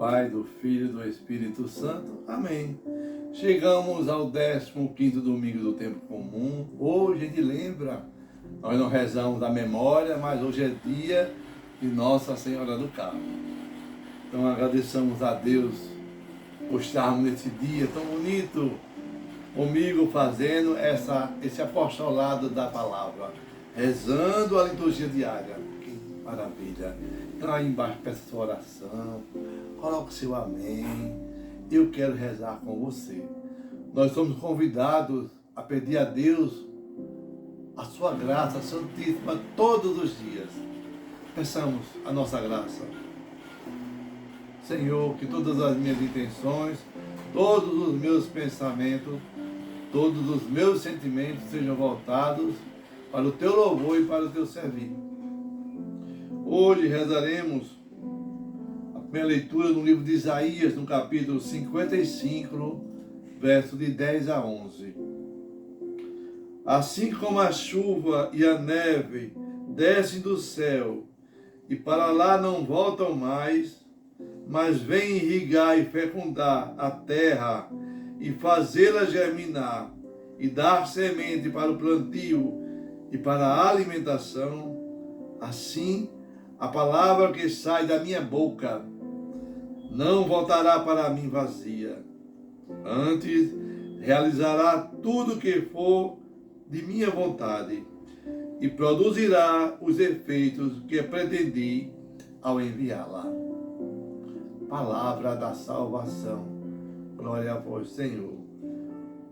Pai, do Filho e do Espírito Santo. Amém. Chegamos ao 15º domingo do tempo comum. Hoje a gente lembra, nós não rezamos da memória, mas hoje é dia de Nossa Senhora do Carmo. Então agradecemos a Deus por estarmos nesse dia tão bonito, comigo fazendo esse apostolado da palavra, rezando a liturgia diária. Que maravilha! Então aí embaixo peça sua oração, coloque seu amém. Eu quero rezar com você. Nós somos convidados a pedir a Deus a sua graça santíssima todos os dias. Peçamos a nossa graça. Senhor, que todas as minhas intenções, todos os meus pensamentos, todos os meus sentimentos sejam voltados para o teu louvor e para o teu servir. Hoje rezaremos a primeira leitura no livro de Isaías, no capítulo 55, verso de 10 a 11. Assim como a chuva e a neve descem do céu e para lá não voltam mais, mas vêm irrigar e fecundar a terra e fazê-la germinar e dar semente para o plantio e para a alimentação, assim a palavra que sai da minha boca não voltará para mim vazia. Antes realizará tudo o que for de minha vontade e produzirá os efeitos que pretendi ao enviá-la. Palavra da salvação. Glória a vós, Senhor.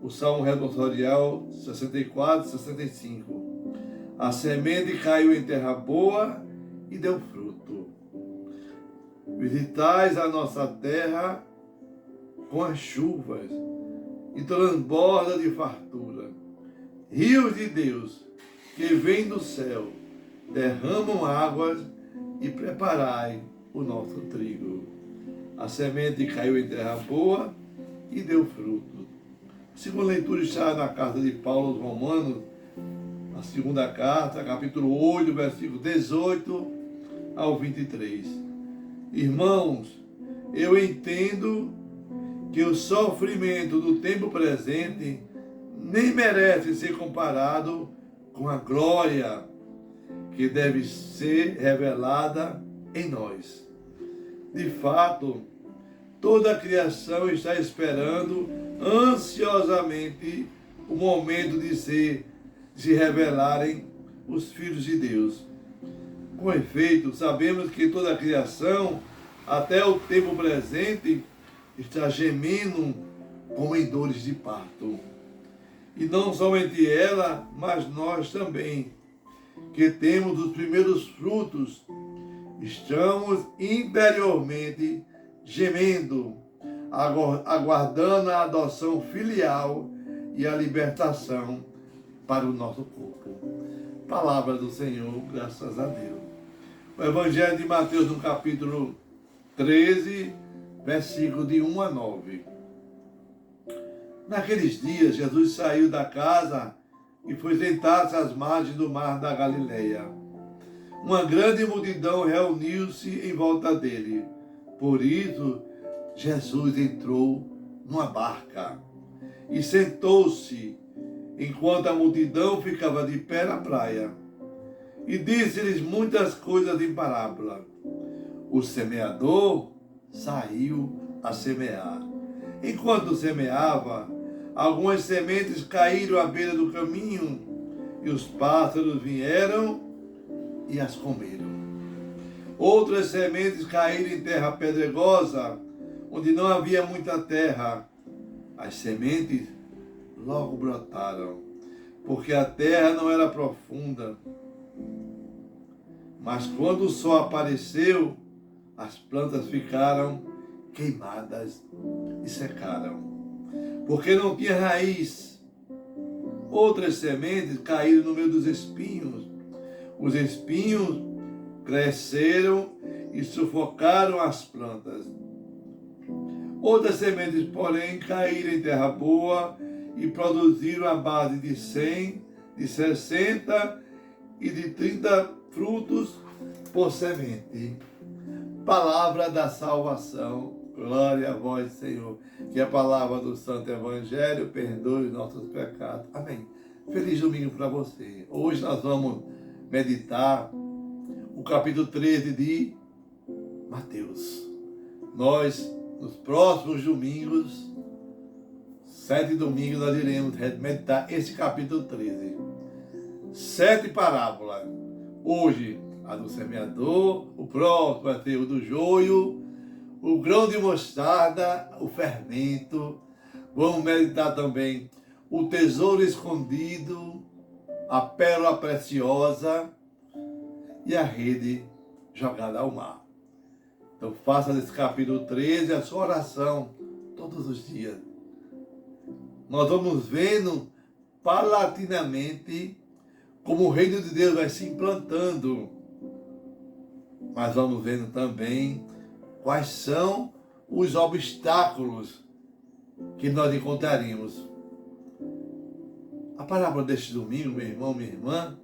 O Salmo responsorial 64, 65. A semente caiu em terra boa e deu fruto. Visitais a nossa terra com as chuvas e transborda de fartura. Rios de Deus que vêm do céu derramam águas e preparai o nosso trigo. A semente caiu em terra boa e deu fruto. A segunda leitura está na carta de Paulo aos Romanos, a segunda carta, capítulo 8, versículo 18 ao 23. Irmãos, eu entendo que o sofrimento do tempo presente nem merece ser comparado com a glória que deve ser revelada em nós. De fato, toda a criação está esperando ansiosamente o momento de se revelarem os filhos de Deus. Com efeito, sabemos que toda a criação, até o tempo presente, está gemendo como em dores de parto. E não somente ela, mas nós também, que temos os primeiros frutos, estamos interiormente gemendo, aguardando a adoção filial e a libertação para o nosso corpo. Palavra do Senhor, graças a Deus. O Evangelho de Mateus, no capítulo 13, versículo de 1 a 9. Naqueles dias, Jesus saiu da casa e foi sentar-se às margens do mar da Galileia. Uma grande multidão reuniu-se em volta dele. Por isso, Jesus entrou numa barca e sentou-se, enquanto a multidão ficava de pé na praia. E disse-lhes muitas coisas em parábola. O semeador saiu a semear. Enquanto semeava, algumas sementes caíram à beira do caminho, e os pássaros vieram e as comeram. Outras sementes caíram em terra pedregosa, onde não havia muita terra. As sementes logo brotaram, porque a terra não era profunda. Mas quando o sol apareceu, as plantas ficaram queimadas e secaram, porque não tinha raiz. Outras sementes caíram no meio dos espinhos. Os espinhos cresceram e sufocaram as plantas. Outras sementes, porém, caíram em terra boa e produziram a base de 100, de 60 e de 30 frutos por semente. Palavra da salvação. Glória a vós, Senhor. Que a palavra do Santo Evangelho perdoe os nossos pecados. Amém. Feliz domingo para você. Hoje nós vamos meditar o capítulo 13 de Mateus. Nós, nos próximos domingos, 7 domingos, nós iremos meditar esse capítulo 13. 7 parábolas. Hoje, a do semeador, o próximo vai ser o do joio, o grão de mostarda, o fermento. Vamos meditar também o tesouro escondido, a pérola preciosa e a rede jogada ao mar. Então faça desse capítulo 13 a sua oração todos os dias. Nós vamos vendo paulatinamente como o reino de Deus vai se implantando. Mas vamos vendo também quais são os obstáculos que nós encontraríamos. A parábola deste domingo, meu irmão, minha irmã,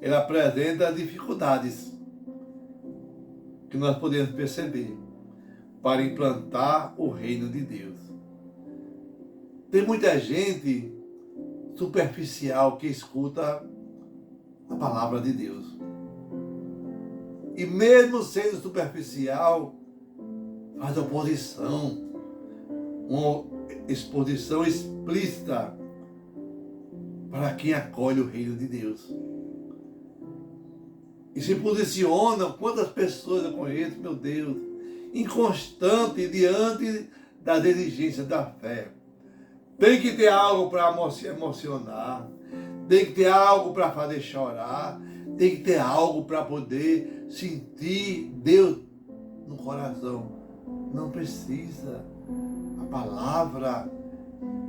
ela apresenta dificuldades que nós podemos perceber para implantar o reino de Deus. Tem muita gente superficial que escuta a palavra de Deus. E mesmo sendo superficial, faz oposição, uma exposição explícita para quem acolhe o reino de Deus. E se posiciona, quantas pessoas eu conheço, meu Deus, inconstante diante das exigências da fé. Tem que ter algo para emocionar, tem que ter algo para fazer chorar, tem que ter algo para poder sentir Deus no coração. Não precisa. A palavra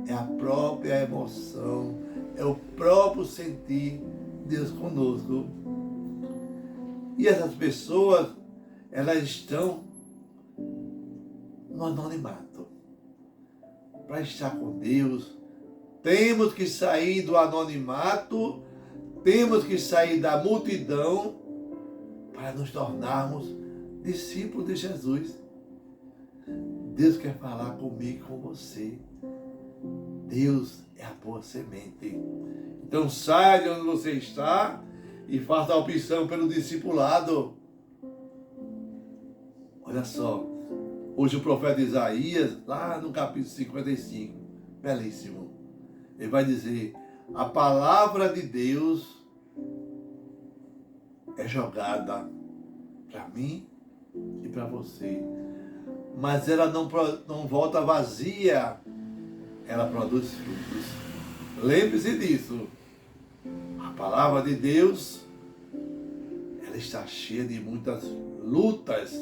é a própria emoção, é o próprio sentir Deus conosco. E essas pessoas, elas estão no anonimato. Para estar com Deus, temos que sair do anonimato, temos que sair da multidão para nos tornarmos discípulos de Jesus. Deus quer falar comigo e com você. Deus é a boa semente. Então saia de onde você está e faça a opção pelo discipulado. Olha só, hoje o profeta Isaías, lá no capítulo 55, belíssimo, ele vai dizer: a palavra de Deus é jogada para mim e para você, mas ela não volta vazia, ela produz frutos. Lembre-se disso. A palavra de Deus, ela está cheia de muitas lutas,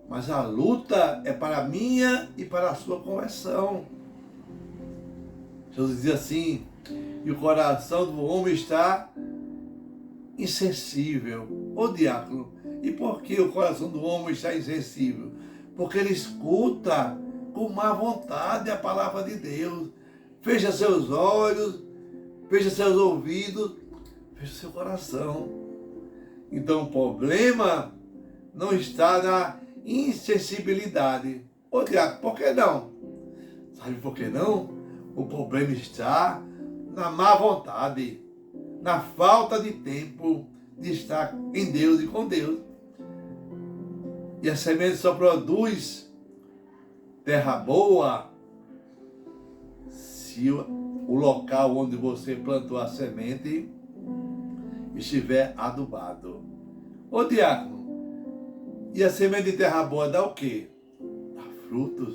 mas a luta é para a minha e para a sua conversão. Jesus diz assim: e o coração do homem está insensível. Ô diácono, e por que o coração do homem está insensível? Porque ele escuta com má vontade a palavra de Deus. Fecha seus olhos, fecha seus ouvidos, fecha seu coração. Então o problema não está na insensibilidade. Ô diácono, por que não? Sabe por que não? O problema está na má vontade, na falta de tempo de estar em Deus e com Deus. E a semente só produz terra boa se o local onde você plantou a semente estiver adubado. Ô diácono, e a semente de terra boa dá o quê? Dá frutos.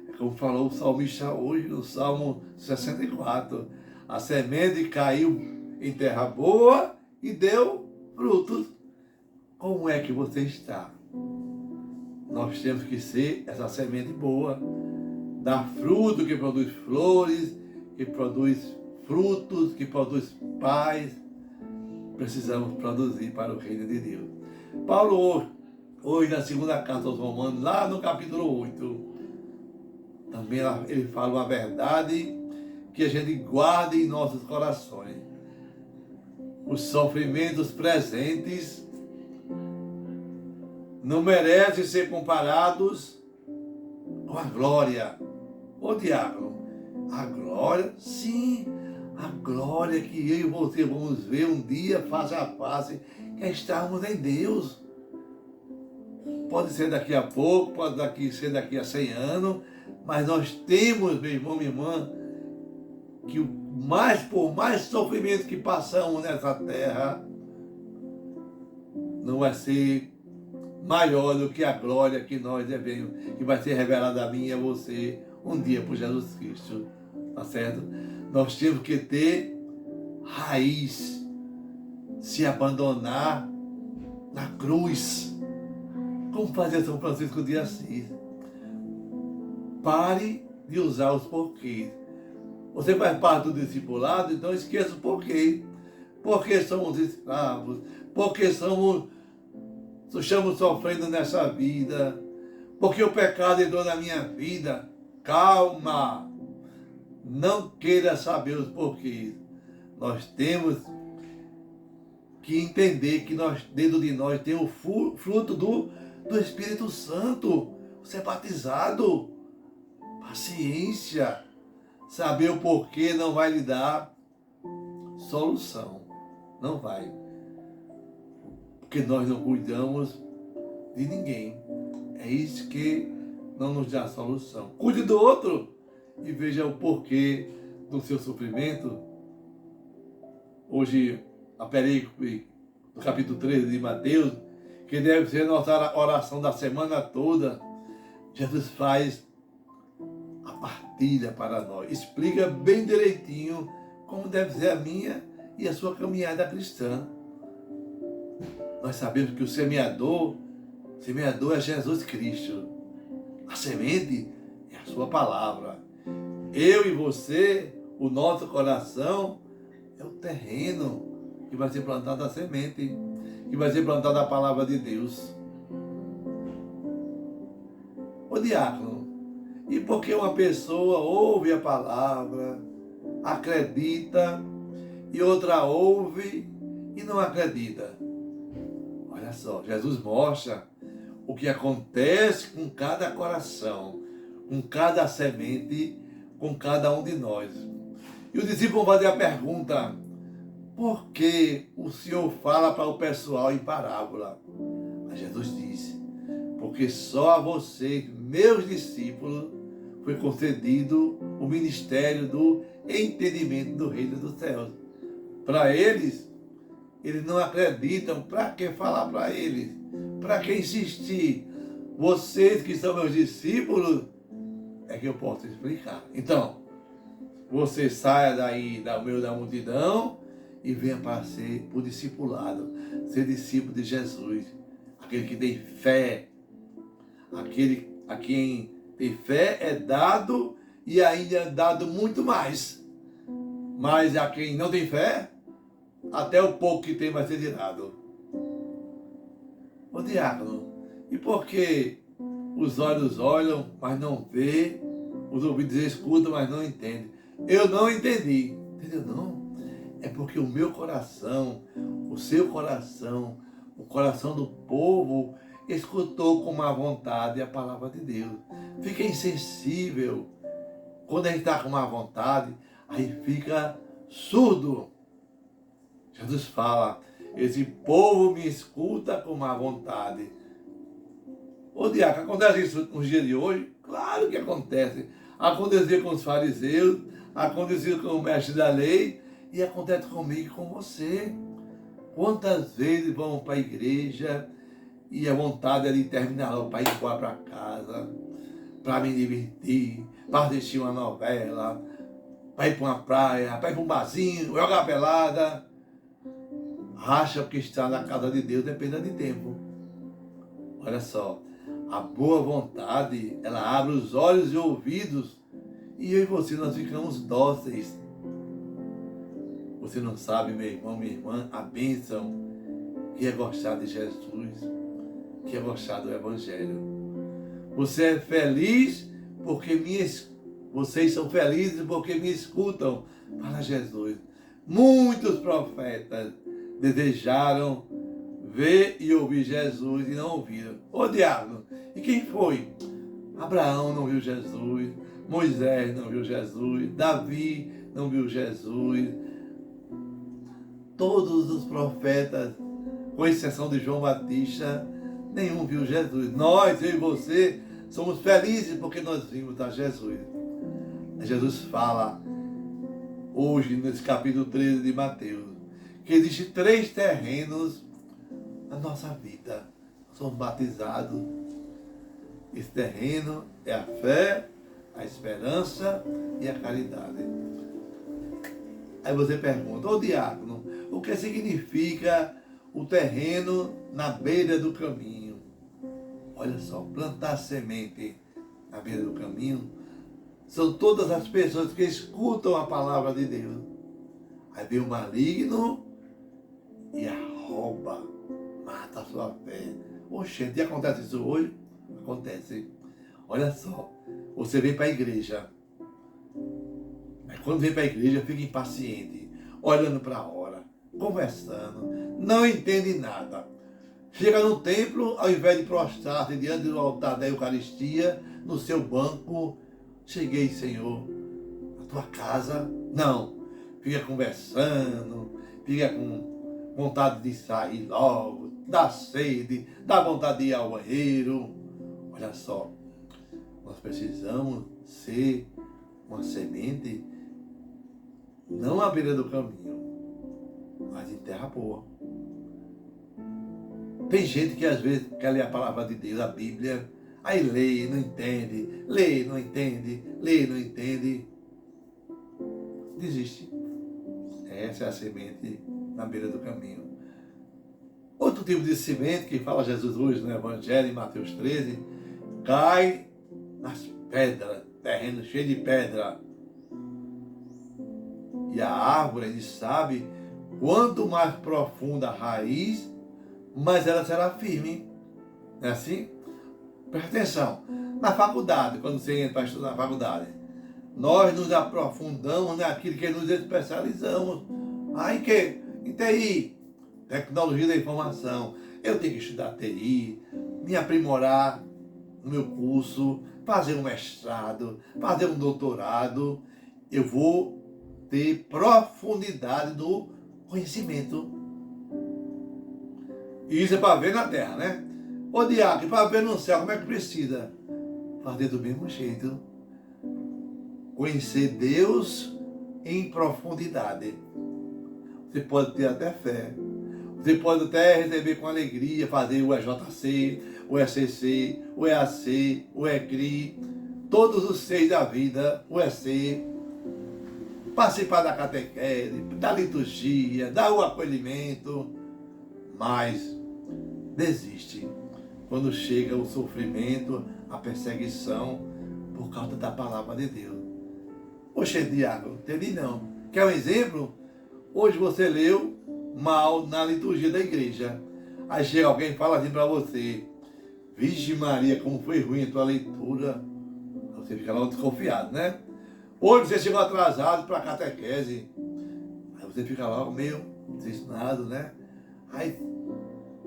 É como falou o salmista hoje no Salmo 64. A semente caiu em terra boa e deu frutos. Como é que você está? Nós temos que ser essa semente boa, dar fruto que produz flores, que produz frutos, que produz paz. Precisamos produzir para o reino de Deus. Paulo, hoje na segunda carta aos Romanos, lá no capítulo 8, também ele fala uma verdade que a gente guarde em nossos corações. Os sofrimentos presentes não merecem ser comparados com a glória. Ô diácono, a glória, sim, a glória que eu e você vamos ver um dia face a face, que é estarmos em Deus. Pode ser daqui a pouco, pode ser daqui a 100 anos, mas nós temos, meu irmão, minha irmã, que por mais sofrimento que passamos nessa terra, não vai ser maior do que a glória que nós devemos, que vai ser revelada a mim e a você um dia por Jesus Cristo, tá certo? Nós temos que ter raiz, se abandonar na cruz, como fazia São Francisco de Assis. Pare de usar os porquês. Você faz parte do discipulado, então esqueça o porquê. Porque somos escravos, porque estamos sofrendo nessa vida, porque o pecado entrou na minha vida. Calma! Não queira saber os porquês. Nós temos que entender que dentro de nós tem o fruto do Espírito Santo. Você é batizado. Paciência. Saber o porquê não vai lhe dar solução. Não vai. Porque nós não cuidamos de ninguém. É isso que não nos dá solução. Cuide do outro e veja o porquê do seu sofrimento. Hoje, a perícope do capítulo 13 de Mateus, que deve ser nossa oração da semana toda, Jesus faz a partilha para nós. Explica bem direitinho como deve ser a minha e a sua caminhada cristã. Nós sabemos que o semeador é Jesus Cristo. A semente é a sua palavra. Eu e você, o nosso coração, é o terreno que vai ser plantada a semente, que vai ser plantada a palavra de Deus. Ô diácono, e porque uma pessoa ouve a palavra, acredita, e outra ouve e não acredita? Olha só, Jesus mostra o que acontece com cada coração, com cada semente, com cada um de nós. E o discípulo vai fazer a pergunta: por que o Senhor fala para o pessoal em parábola? Mas Jesus disse: porque só a vocês, meus discípulos, foi concedido o ministério do entendimento do reino dos céus. Para eles não acreditam. Para que falar para eles? Para que insistir? Vocês que são meus discípulos, é que eu posso explicar. Então, você saia daí da multidão e venha para ser o discipulado, ser discípulo de Jesus, aquele que tem fé, aquele a quem tem fé é dado e ainda é dado muito mais. Mas a quem não tem fé, até o pouco que tem vai ser tirado. Ô diácono, e por que os olhos olham, mas não vê, os ouvidos escutam, mas não entendem? Eu não entendi. Entendeu não? É porque o meu coração, o seu coração, o coração do povo escutou com má vontade a palavra de Deus. Fica insensível. Quando a gente está com má vontade, aí fica surdo. Jesus fala: esse povo me escuta com má vontade. Ô diácono, acontece isso nos dias de hoje? Claro que acontece. Acontecia com os fariseus, acontecia com o mestre da lei e acontece comigo e com você. Quantas vezes vamos para a igreja e a vontade é de terminar logo para ir embora para casa, para me divertir, para assistir uma novela, para ir para uma praia, para ir para um barzinho, jogar pelada. Acha que está na casa de Deus depende de tempo. Olha só, a boa vontade, ela abre os olhos e ouvidos e eu e você, nós ficamos dóceis. Você não sabe, meu irmão, minha irmã, a bênção que é gostar de Jesus, que é gostar do Evangelho. Você é feliz porque vocês são felizes porque me escutam. Fala Jesus. Muitos profetas desejaram ver e ouvir Jesus e não ouviram. Ô diabo, e quem foi? Abraão não viu Jesus, Moisés não viu Jesus, Davi não viu Jesus, todos os profetas, com exceção de João Batista, nenhum viu Jesus. Nós, eu e você, somos felizes porque nós vimos a Jesus. Jesus fala hoje, nesse capítulo 13 de Mateus, que existem 3 terrenos na nossa vida. Nós somos batizados. Esse terreno é a fé, a esperança e a caridade. Aí você pergunta, ô diácono, o que significa o terreno na beira do caminho? Olha só, plantar semente na beira do caminho são todas as pessoas que escutam a palavra de Deus. Aí vem o maligno e a rouba, mata a sua fé. Oxente, e acontece isso hoje? Acontece. Olha só, você vem para a igreja, mas quando vem para a igreja fica impaciente, olhando para a hora, conversando, não entende nada. Chega no templo, ao invés de prostrar-se diante do altar da Eucaristia, no seu banco, cheguei, Senhor, na tua casa. Não, fica conversando, fica com vontade de sair logo, dá sede, dá vontade de ir ao banheiro. Olha só, nós precisamos ser uma semente, não à beira do caminho, mas em terra boa. Tem gente que às vezes quer ler a palavra de Deus, a Bíblia, aí lê, não entende, lê, não entende, lê, não entende, desiste. Essa é a semente na beira do caminho. Outro tipo de semente que fala Jesus hoje no Evangelho, em Mateus 13, cai nas pedras, terreno cheio de pedra. E a árvore, ele sabe, quanto mais profunda a raiz, mais ela será firme. Não é assim? Presta atenção. Na faculdade, quando você entra para estudar na faculdade, nós nos aprofundamos naquilo que nos especializamos. Em quê? Em TI, tecnologia da informação. Eu tenho que estudar TI, me aprimorar no meu curso, fazer um mestrado, fazer um doutorado. Eu vou ter profundidade do conhecimento. E isso é para ver na terra, né? Ô diácono, para ver no céu, como é que precisa? Fazer do mesmo jeito. Conhecer Deus em profundidade. Você pode ter até fé. Você pode até receber com alegria, fazer o EJC, o ECC, o EAC, o ECRI, todos os 6 da vida, o EC, participar da catequese, da liturgia, dar o acolhimento, mas desiste quando chega o sofrimento, a perseguição, por causa da palavra de Deus. Oxe, diácono, entendi não. Quer um exemplo? Hoje você leu mal na liturgia da igreja. Aí chega alguém e fala assim para você, Virgem Maria, como foi ruim a tua leitura. Você fica logo desconfiado, né? Hoje você chegou atrasado para a catequese. Aí você fica logo meio desensinado, né? Aí,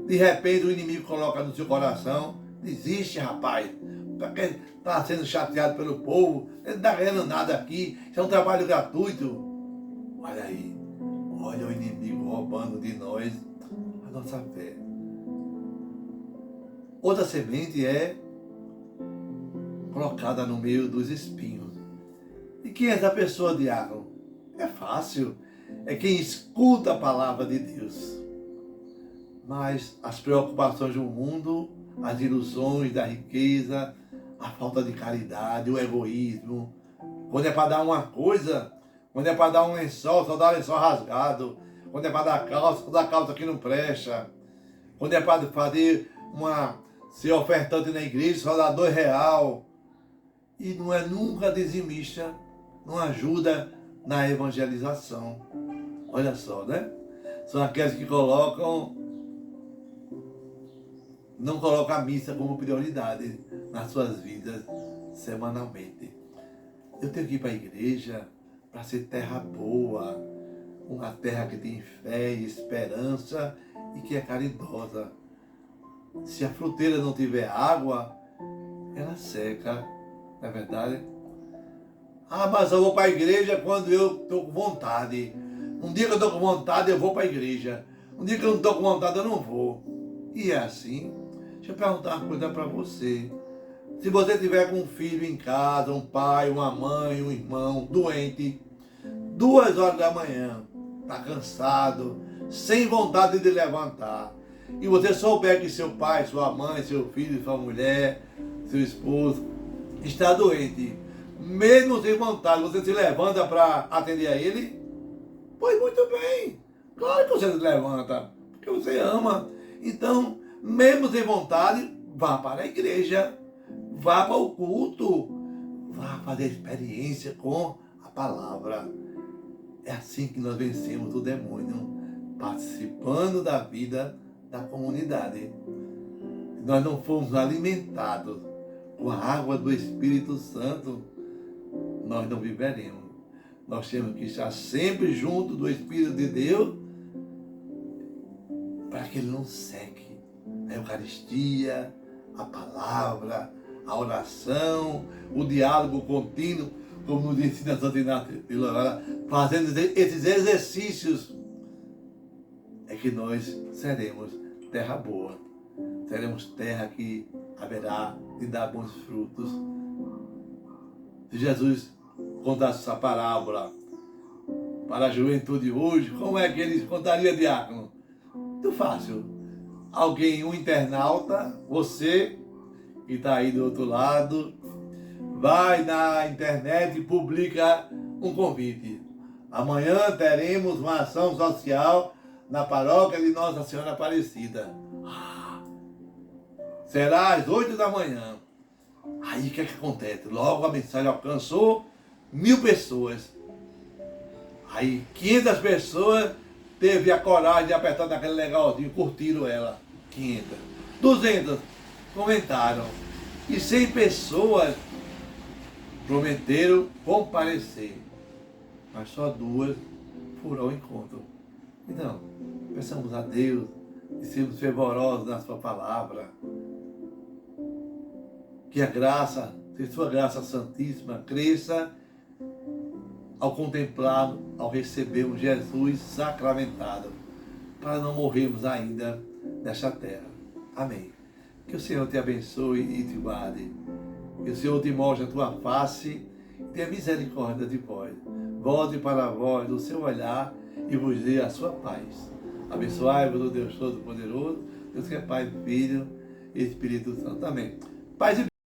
de repente, o inimigo coloca no seu coração, desiste, rapaz. Para quem está sendo chateado pelo povo, ele não está ganhando nada aqui, isso é um trabalho gratuito. Olha aí, olha o inimigo roubando de nós a nossa fé. Outra semente é colocada no meio dos espinhos. E quem é essa pessoa, diácono? É fácil, é quem escuta a palavra de Deus. Mas as preocupações do mundo, as ilusões da riqueza, a falta de caridade, o egoísmo. Quando é para dar uma coisa, quando é para dar um lençol, só dá lençol rasgado. Quando é para dar calça, só dá calça que não presta. Quando é para fazer ser ofertante na igreja, só dá R$2. E não é nunca dizimista, não ajuda na evangelização. Olha só, né? São aqueles que não colocam a missa como prioridade nas suas vidas semanalmente. Eu tenho que ir para a igreja para ser terra boa, uma terra que tem fé e esperança e que é caridosa. Se a fruteira não tiver água, ela seca, não é verdade? Ah, mas eu vou para a igreja quando eu estou com vontade. Um dia que eu estou com vontade, eu vou para a igreja. Um dia que eu não estou com vontade, eu não vou. E é assim. Deixa eu perguntar uma coisa para você. Se você tiver com um filho em casa, um pai, uma mãe, um irmão doente, 2 horas da manhã, está cansado, sem vontade de levantar, e você souber que seu pai, sua mãe, seu filho, sua mulher, seu esposo está doente, mesmo sem vontade, você se levanta para atender a ele? Pois muito bem, claro que você se levanta, porque você ama. Então, mesmo sem vontade, vá para a igreja, vá para o culto, vá fazer experiência com a palavra. É assim que nós vencemos o demônio, participando da vida da comunidade. Se nós não formos alimentados com a água do Espírito Santo, nós não viveremos. Nós temos que estar sempre junto do Espírito de Deus para que ele não seque. A Eucaristia, a palavra, a oração, o diálogo contínuo, como nos ensina a Santa Inácio de Loyola, fazendo esses exercícios, é que nós seremos terra boa. Seremos terra que haverá de dar bons frutos. Se Jesus contasse essa parábola para a juventude hoje, como é que ele contaria, diácono? Muito fácil. Alguém, um internauta, você que está aí do outro lado, vai na internet e publica um convite. Amanhã teremos uma ação social na paróquia de Nossa Senhora Aparecida. Será às 8 da manhã. Aí o que é que acontece? Logo a mensagem alcançou 1000 pessoas. Aí 500 pessoas teve a coragem de apertar naquele legalzinho, curtiram ela. 500. 200 comentaram. E 100 pessoas prometeram comparecer. Mas só 2 foram ao encontro. Então, peçamos a Deus e sermos fervorosos na sua palavra. Que a graça, que sua graça santíssima, cresça ao contemplar, ao recebermos Jesus sacramentado, para não morrermos ainda nesta terra. Amém. Que o Senhor te abençoe e te guarde. Que o Senhor te mostre a tua face e tenha misericórdia de vós. Volte para vós o seu olhar e vos dê a sua paz. Abençoai-vos o Deus Todo-Poderoso, Deus que é Pai, Filho e Espírito Santo. Amém. Paz e